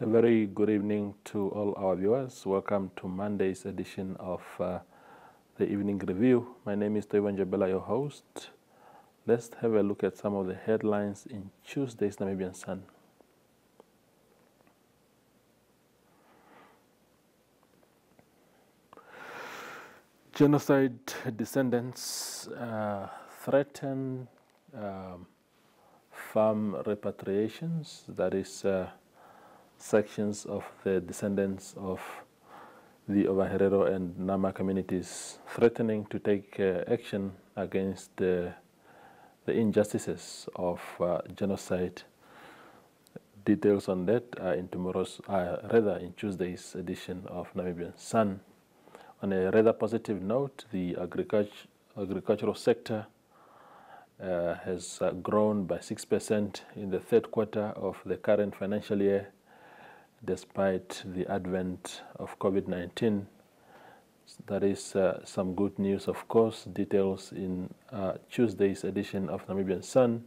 A very good evening to all our viewers. Welcome to Monday's edition of the Evening Review. My name is David Kaiko, your host. Let's have a look at some of the headlines in Tuesday's Namibian Sun. Genocide descendants threaten farm repatriations, that is sections of the descendants of the Ovaherero and Nama communities threatening to take action against the injustices of genocide. Details on that are in in Tuesday's edition of Namibian Sun. On a rather positive note, the agricultural sector has grown by 6% in the third quarter of the current financial year, despite the advent of COVID-19. That is some good news, of course. Details in Tuesday's edition of Namibian Sun.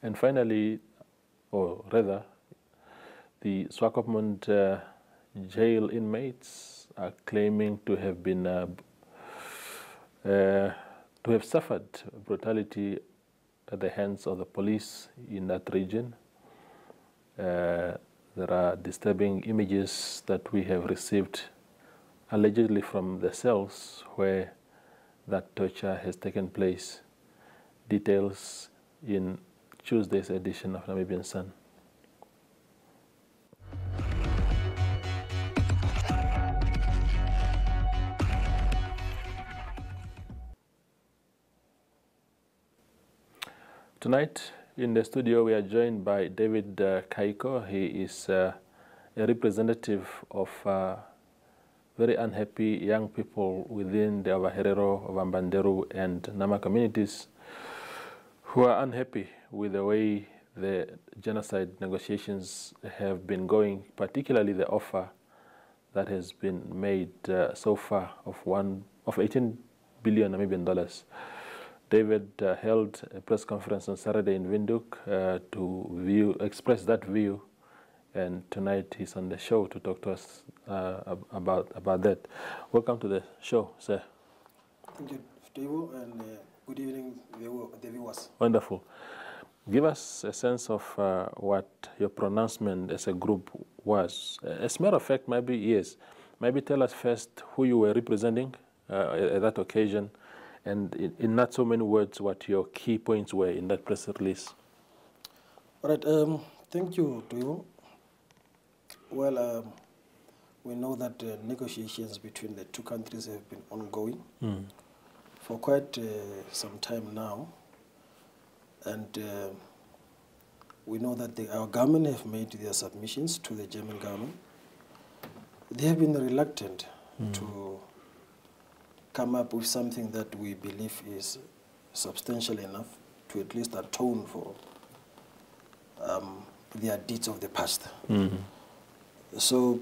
And finally, or rather, the Swakopmund jail inmates are claiming to have been suffered brutality at the hands of the police in that region. There are disturbing images that we have received allegedly from the cells where that torture has taken place. Details in Tuesday's edition of Namibian Sun. Tonight in the studio we are joined by David Kaiko. He is a representative of very unhappy young people within the Ovaherero, Ovambanderu and Nama communities who are unhappy with the way the genocide negotiations have been going, particularly the offer that has been made so far of 18 billion Namibian dollars. David held a press conference on Saturday in Windhoek to express that view, and tonight he's on the show to talk to us about that. Welcome to the show, sir. Thank you, Steve, and good evening, the viewers. Wonderful. Give us a sense of what your pronouncement as a group was. As a matter of fact, maybe yes. Maybe tell us first who you were representing at that occasion, and in not so many words, what your key points were in that press release. All right, thank you, Toyo. Well, we know that negotiations between the two countries have been ongoing for quite some time now. And we know that our government have made their submissions to the German government. They have been reluctant to come up with something that we believe is substantial enough to at least atone for their deeds of the past. So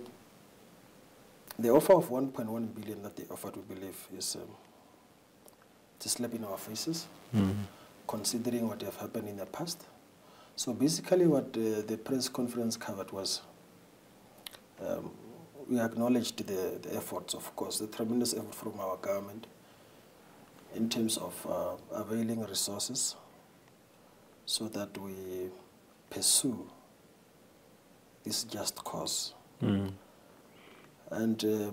the offer of 1.1 billion that they offered, we believe, is a slap in our faces, considering what have happened in the past. So basically what the press conference covered was we acknowledged the efforts, of course, the tremendous effort from our government in terms of availing resources so that we pursue this just cause. And a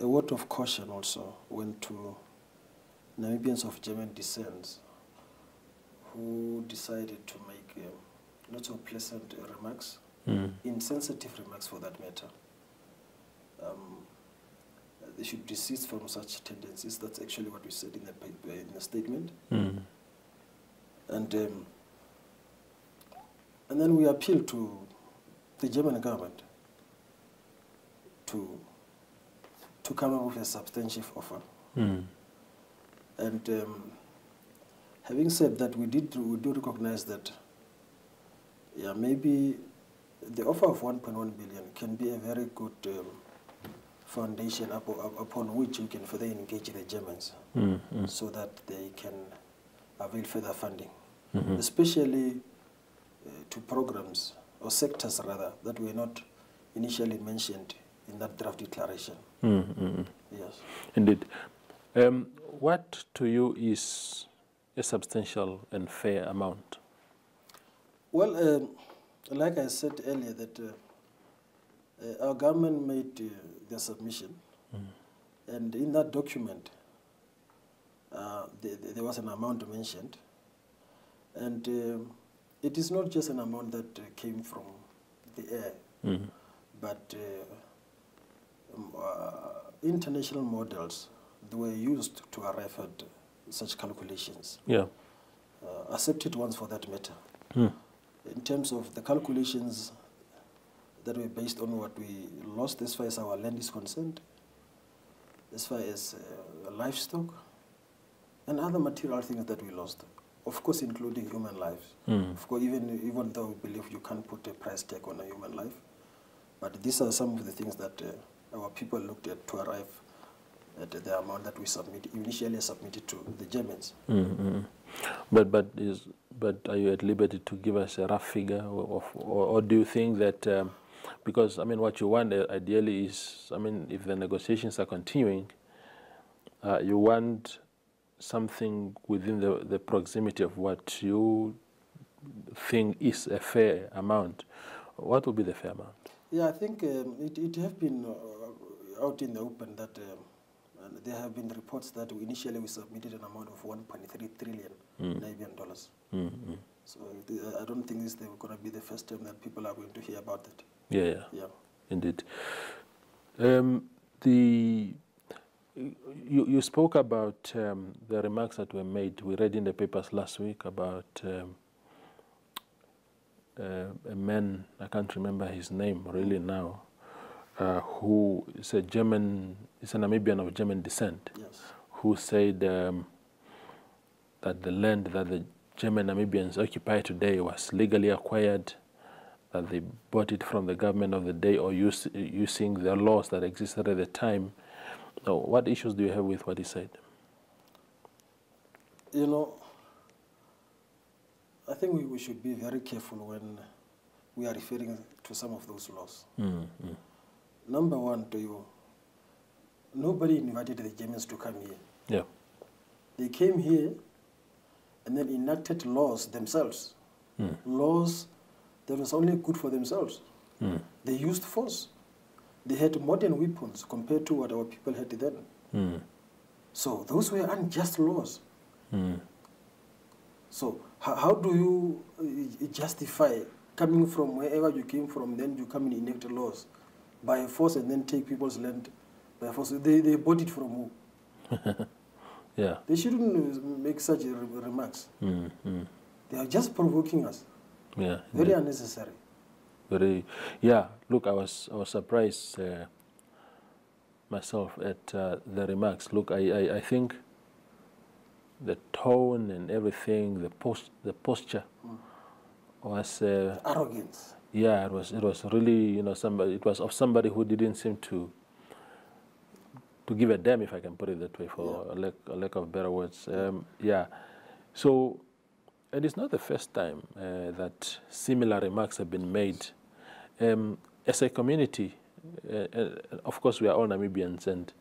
word of caution also went to Namibians of German descent who decided to make not so pleasant remarks, insensitive remarks for that matter. They should desist from such tendencies. That's actually what we said in the statement. And then we appeal to the German government to come up with a substantive offer. And having said that, we do recognize that, yeah, maybe the offer of 1.1 billion can be a very good foundation upon which we can further engage the Germans so that they can avail further funding, especially to programs or sectors rather that were not initially mentioned in that draft declaration. Yes. Indeed. What to you is a substantial and fair amount? Well, like I said earlier, that our government made their submission, and in that document, there was an amount mentioned, and it is not just an amount that came from the air, but international models that were used to arrive at such calculations. Yeah. Accepted ones for that matter. In terms of the calculations that were based on what we lost as far as our land is concerned, as far as livestock, and other material things that we lost. Of course, including human lives. Of course, even though we believe you can't put a price tag on a human life, but these are some of the things that our people looked at to arrive at the amount that we initially submitted to the Germans. But are you at liberty to give us a rough figure, or do you think that because I mean what you want ideally is, I mean, if the negotiations are continuing, you want something within the proximity of what you think is a fair amount. What would be the fair amount? Yeah, I think it have been out in the open that there have been reports that initially we submitted an amount of 1.3 trillion Namibian dollars. So I don't think this is going to be the first time that people are going to hear about it. Yeah. Indeed. You spoke about the remarks that were made. We read in the papers last week about a man, I can't remember his name really now, who is a Namibian of German descent, Yes. who said that the land that the German Namibians occupy today was legally acquired, that they bought it from the government of the day or using the laws that existed at the time. So what issues do you have with what he said? You know, I think we should be very careful when we are referring to some of those laws. Number one, nobody invited the Germans to come here. Yeah. They came here and then enacted laws themselves. Laws that was only good for themselves. They used force. They had modern weapons compared to what our people had then. So those were unjust laws. So how do you justify coming from wherever you came from, then you come and enact laws by force and then take people's land by force? They bought it from who? Yeah. They shouldn't make such remarks. They are just provoking us. Yeah. Very unnecessary. Yeah. Look, I was surprised myself at the remarks. Look, I think the tone and everything, the posture was Arrogance. Yeah, it was really, you know, it was of somebody who didn't seem to give a damn, if I can put it that way, for a lack of better words. Yeah. So, and it's not the first time that similar remarks have been made. As a community, of course, we are all Namibians, and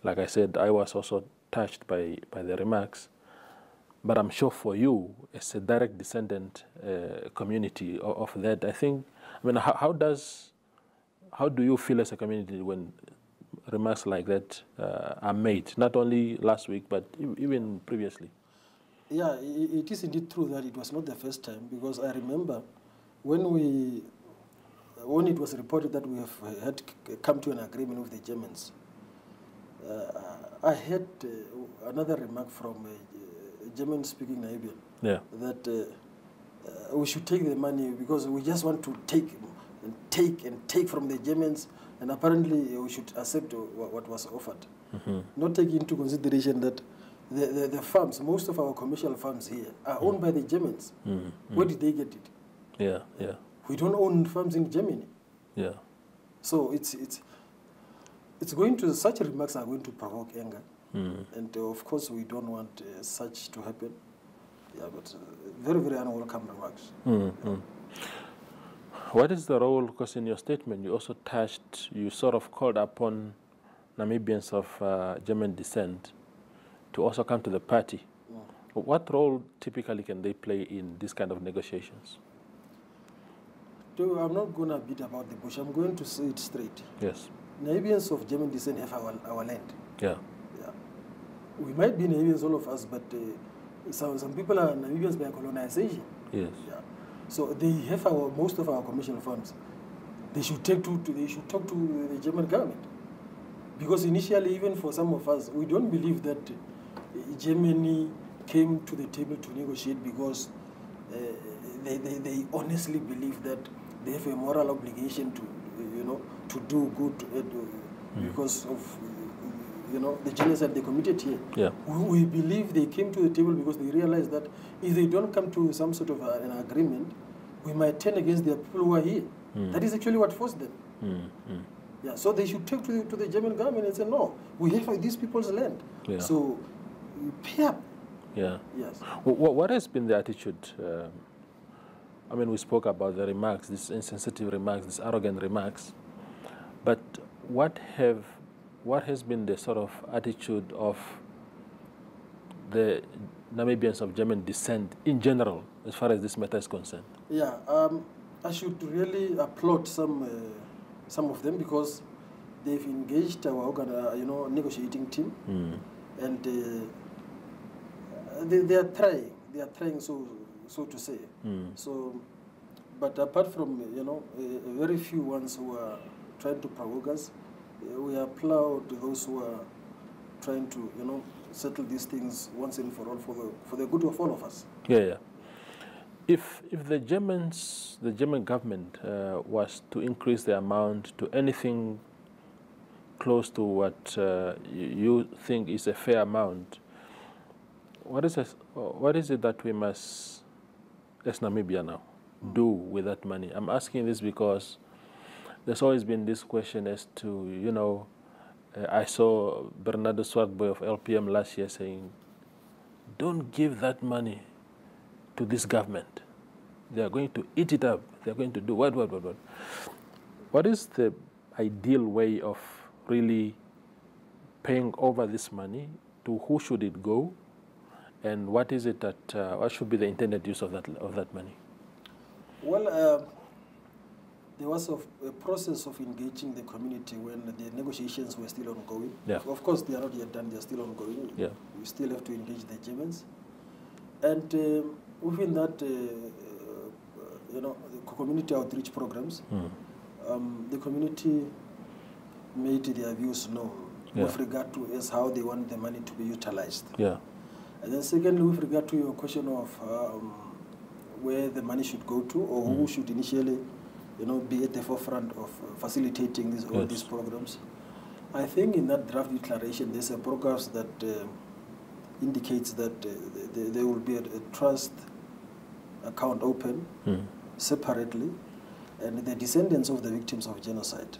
like I said, I was also touched by the remarks. But I'm sure for you, as a direct descendant community of that, I think, I mean, how do you feel as a community when remarks like that are made, not only last week, but even previously? Yeah, it is indeed true that it was not the first time, because I remember when it was reported that we had come to an agreement with the Germans, I heard another remark from a German-speaking Namibian that we should take the money because we just want to take from the Germans, and apparently we should accept what was offered. Not taking into consideration that the farms, most of our commercial farms here, are owned by the Germans. Where did they get it? Yeah. We don't own farms in Germany. Yeah. So it's going to, such remarks are going to provoke anger. And of course we don't want such to happen. but very, very unwelcome remarks. What is the role, because in your statement you also touched, you sort of called upon Namibians of German descent to also come to the party. What role typically can they play in this kind of negotiations? I'm not going to beat about the bush. I'm going to say it straight. Yes. Namibians of German descent have our land. Yeah. Yeah. We might be Namibians, all of us, but some people are Namibians by colonization. Yes. Yeah. So they have most of our commercial funds. They should talk to the German government, because initially, even for some of us, we don't believe that Germany came to the table to negotiate because they honestly believe that they have a moral obligation to do good because of the genocide they committed here. Yeah. We believe they came to the table because they realized that if they don't come to some sort of an agreement, we might turn against the people who are here. That is actually what forced them. Yeah, so they should talk to the German government and say, no, we have these people's land. Yeah. So pay up. Yeah. Yes. What has been the attitude? I mean, we spoke about the remarks, these insensitive remarks, these arrogant remarks, but what has been the sort of attitude of the Namibians of German descent in general, as far as this matter is concerned? Yeah, I should really applaud some of them, because they've engaged our negotiating team, and they are trying. They are trying, so to say. So, but apart from very few ones who are trying to provoke us, we applaud those who are trying to settle these things once and for all for the good of all of us. Yeah. If the German government was to increase the amount to anything close to what you think is a fair amount, what is it that we must, as Namibia now, do with that money? I'm asking this because there's always been this question as to, I saw Bernardo Swartboy of LPM last year saying, don't give that money to this government. They are going to eat it up. They are going to do what? What is the ideal way of really paying over this money? To who should it go? And what is it that, what should be the intended use of that money? Well, there was a process of engaging the community when the negotiations were still ongoing. Yeah. Of course, they are not yet done. They are still ongoing. Yeah. We still have to engage the Germans. And within that, the community outreach programs, the community made their views known with regard to how they want the money to be utilized. Yeah. And then secondly, with regard to your question of where the money should go to, or who should initially be at the forefront of facilitating all these programs, I think in that draft declaration there's a progress that indicates that there will be a trust account open separately, and the descendants of the victims of genocide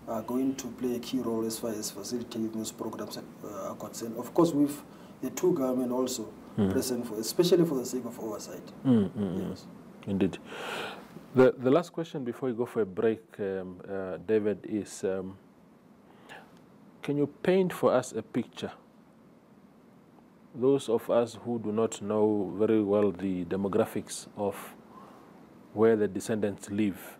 are going to play a key role as far as facilitating those programs are concerned. Of course, with the two government also present, especially for the sake of oversight. Yes. Indeed. The last question before we go for a break, David, is can you paint for us a picture? Those of us who do not know very well the demographics of where the descendants live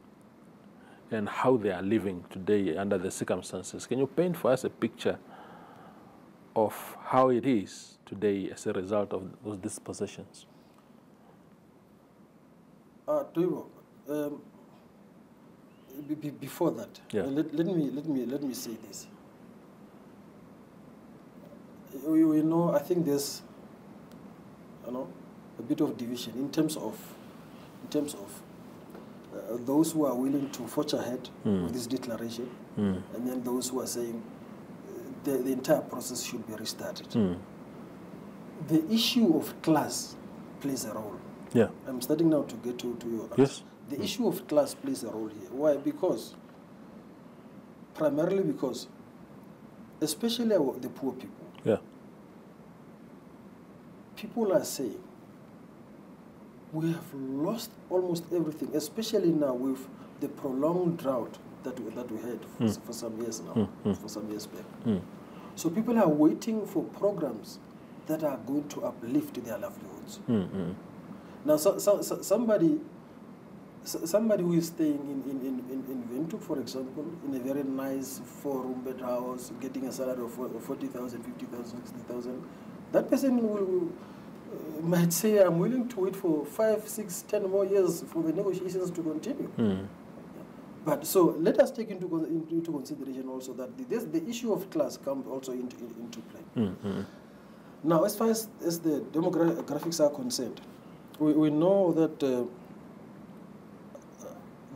and how they are living today under the circumstances, can you paint for us a picture of how it is today as a result of those dispossessions? Before that, let me say this. We know, I think there's a bit of division in terms of those who are willing to forge ahead with this declaration, and then those who are saying the entire process should be restarted. The issue of class plays a role. Yeah. I'm starting now to get to your answer. Yes. The issue of class plays a role here. Why? Primarily because, especially the poor people, people are saying we have lost almost everything, especially now with the prolonged drought that we had for some years now, for some years back. So people are waiting for programs that are going to uplift their livelihoods. Now, somebody who is staying in Windhoek, for example, in a very nice 4-room bed house, getting a salary of 40,000, 50,000, 60,000, that person might say, I'm willing to wait for 5, 6, 10 more years for the negotiations to continue. But so let us take into consideration also that the issue of class comes also into play. Now, as far as the demographics are concerned, we know that the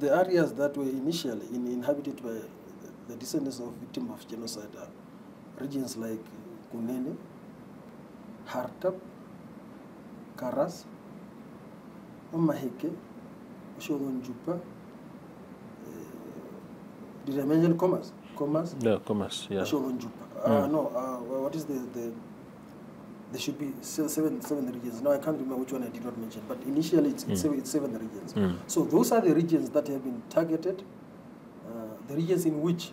areas that were initially inhabited by the descendants of victims of genocide are regions like Kunene, Hartab, Karas, Omaheke, Shogonjupa. Did I mention Comas? Comas? Yeah, Comas, yeah. Shogonjupa. What is the there should be seven regions. Now I can't remember which one I did not mention, but initially it's 7 regions. So those are the regions that have been targeted, the regions in which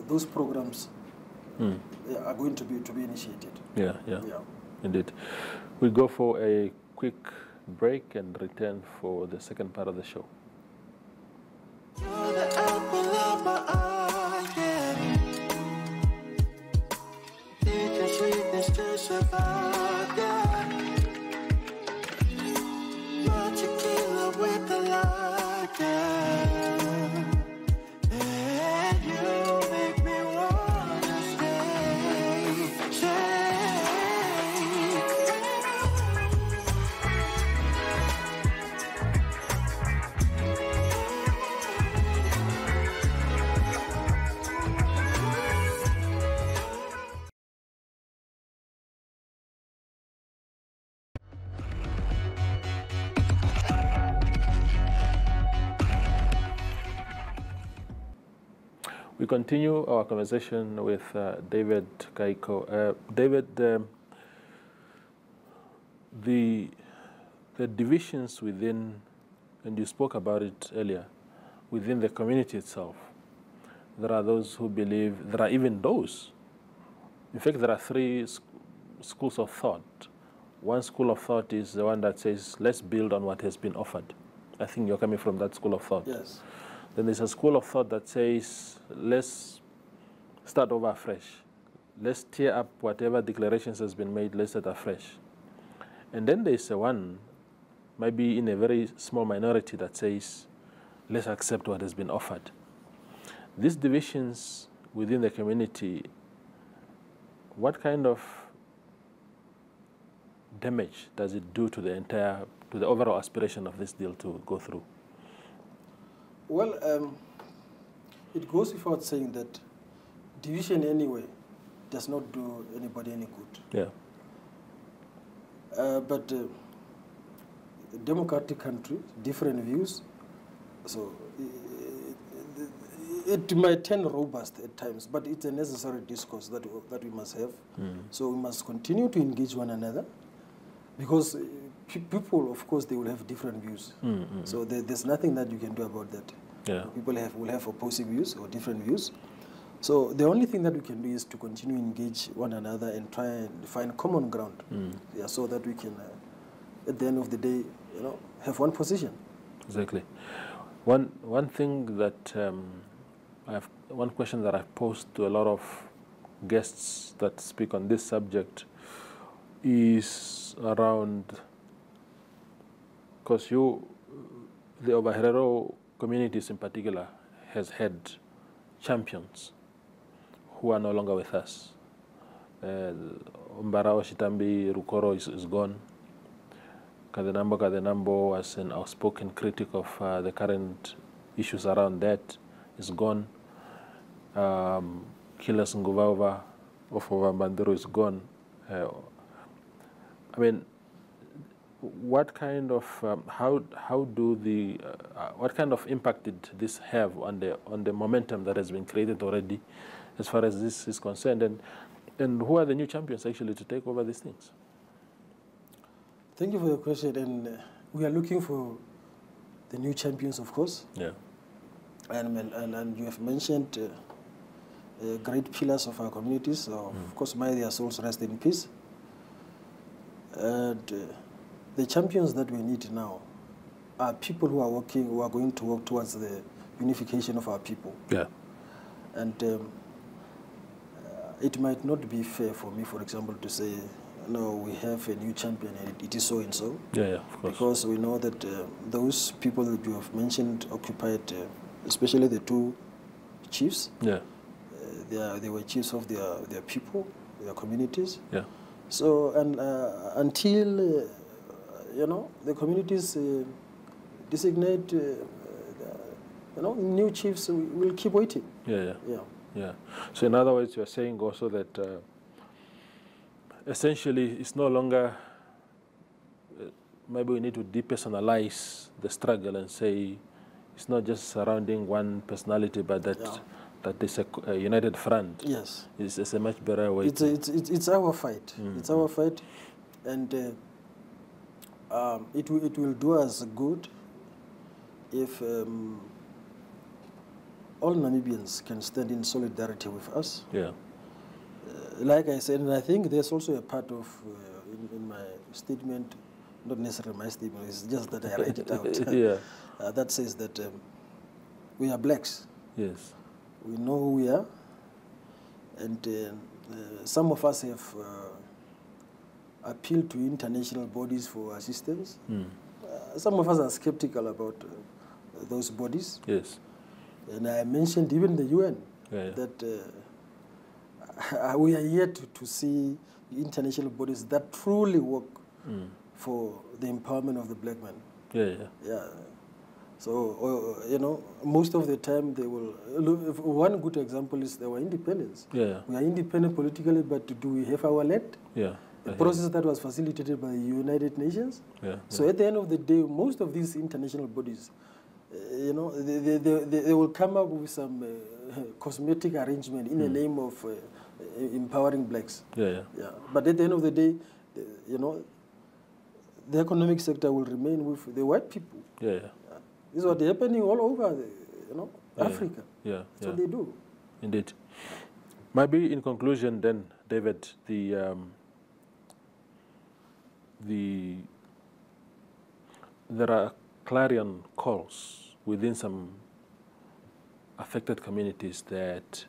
those programs are going to be initiated. Yeah, indeed. We'll go for a quick break and return for the second part of the show. You're the apple of my eye, yeah. Need your sweetness to survive, yeah. Your tequila with the light, yeah. And you make me wanna stay. We continue our conversation with David Kaiko. David, the divisions within, and you spoke about it earlier, within the community itself, there are those who believe, there are even those. In fact, there are 3 schools of thought. One school of thought is the one that says, let's build on what has been offered. I think you're coming from that school of thought. Yes. Then there's a school of thought that says, let's start over afresh. Let's tear up whatever declarations has been made, let's start afresh. And then there's one, maybe in a very small minority, that says, let's accept what has been offered. These divisions within the community, what kind of damage does it do to the overall aspiration of this deal to go through? Well, it goes without saying that division anyway does not do anybody any good. Yeah. But a democratic country, different views, so it might turn robust at times, but it's a necessary discourse that we must have. So we must continue to engage one another, because people, of course, they will have different views. So there's nothing that you can do about that. Yeah. People will have opposing views or different views. So the only thing that we can do is to continue to engage one another and try and find common ground, so that we can, at the end of the day, have one position. Exactly. One thing that one question that I've posed to a lot of guests that speak on this subject is around, because the Ovaherero communities in particular has had champions who are no longer with us. Umbarao Shitambi Rukoro is gone. Kadenambo was an outspoken critic of the current issues around that, is gone. Kilas Nguvava of Ovambandero is gone. I mean, what kind of what kind of impact did this have on the momentum that has been created already, as far as this is concerned, and who are the new champions actually to take over these things? Thank you for your question, and we are looking for the new champions, of course. Yeah. And you have mentioned great pillars of our communities. So of course, may their souls rest in peace. And the champions that we need now are people who are going to work towards the unification of our people. Yeah. And it might not be fair for me, for example, to say, no, we have a new champion and it is so and so. Yeah, yeah, of course. Because we know that those people that you have mentioned occupied, especially the two chiefs. Yeah. They were chiefs of their people, their communities. Yeah. So, and until, the communities designate, new chiefs, we'll keep waiting. Yeah, yeah. Yeah. Yeah. So in other words, you are saying also that essentially it's no longer, maybe we need to depersonalize the struggle and say it's not just surrounding one personality, but that that is a united front. Yes. It's a much better way. It's our fight. Mm. It's our fight, and it will do us good if all Namibians can stand in solidarity with us. Yeah. Like I said, and I think there's also a part of in my statement, not necessarily my statement, it's just that I write it out. Yeah. That says that we are blacks. Yes. We know who we are, and some of us have appealed to international bodies for assistance. Mm. Some of us are skeptical about those bodies. Yes. And I mentioned even the UN, that we are yet to see international bodies that truly work for the empowerment of the black man. Yeah, yeah. Yeah. So, most of the time they will, look, one good example is our independence. Yeah. We are independent politically, but do we have our land? Yeah. A process that was facilitated by the United Nations. Yeah. So at the end of the day, most of these international bodies, they will come up with some cosmetic arrangement in the name of empowering blacks. Yeah, yeah. Yeah. But at the end of the day, the economic sector will remain with the white people. Yeah, yeah. This is what's happening all over, Africa. Yeah, That's what they do. Indeed. Maybe in conclusion, then, David, there are clarion calls within some affected communities that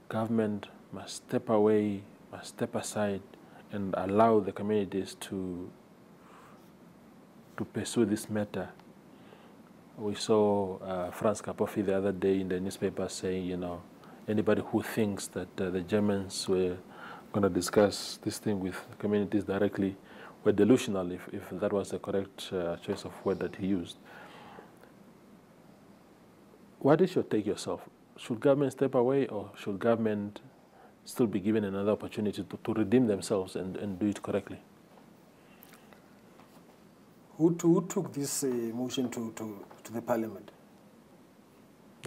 government must step away, must step aside, and allow the communities to pursue this matter. We saw Franz Kapofi the other day in the newspaper saying, anybody who thinks that the Germans were going to discuss this thing with communities directly were delusional, if that was the correct choice of word that he used. What is your take yourself? Should government step away, or should government still be given another opportunity to redeem themselves and do it correctly? Who took this motion to the parliament?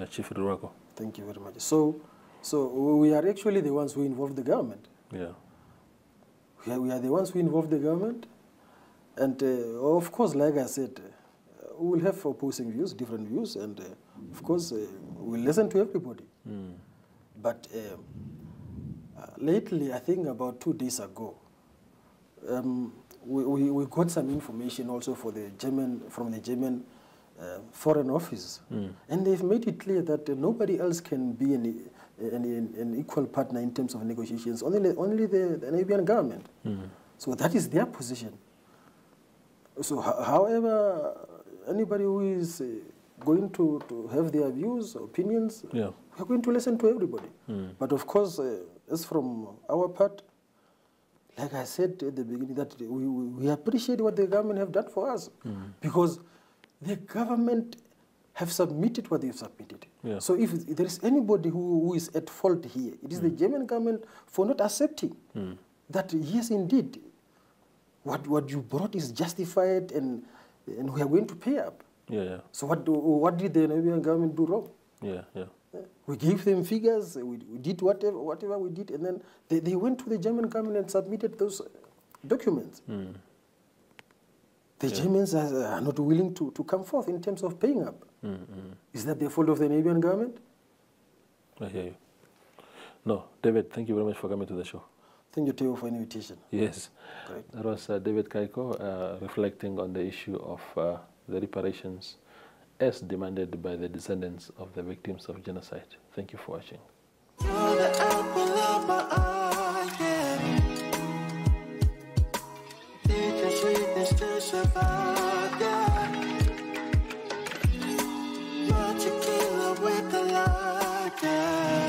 Chief Ruako. Thank you very much. So we are actually the ones who involved the government. Yeah. We are the ones who involved the government. And of course, like I said, we will have opposing views, different views, and of course, we'll listen to everybody. Mm. But lately, I think about 2 days ago, we got some information also from the German Foreign Office. Mm. And they've made it clear that nobody else can be an equal partner in terms of negotiations, only the Namibian government. Mm. So that is their position. So however, anybody who is going to have their views, opinions, we are going to listen to everybody. Mm. But of course, as from our part, like I said at the beginning, that we appreciate what the government have done for us, because the government have submitted what they have submitted. Yeah. So if there is anybody who is at fault here, it is the German government for not accepting that, yes, indeed, what you brought is justified and we are going to pay up. Yeah, yeah. So what did the Namibian government do wrong? Yeah, yeah. We gave them figures, we did whatever we did, and then they went to the German government and submitted those documents. The Germans are not willing to come forth in terms of paying up. Is that the fault of the Namibian government? I hear you. No, David, thank you very much for coming to the show. Thank you, Theo, for the invitation. Yes. Great. That was David Kaiko reflecting on the issue of the reparations as demanded by the descendants of the victims of genocide. Thank you for watching. You're the apple of my eye, yeah. Need your sweetness to survive, yeah. My tequila with the light, yeah.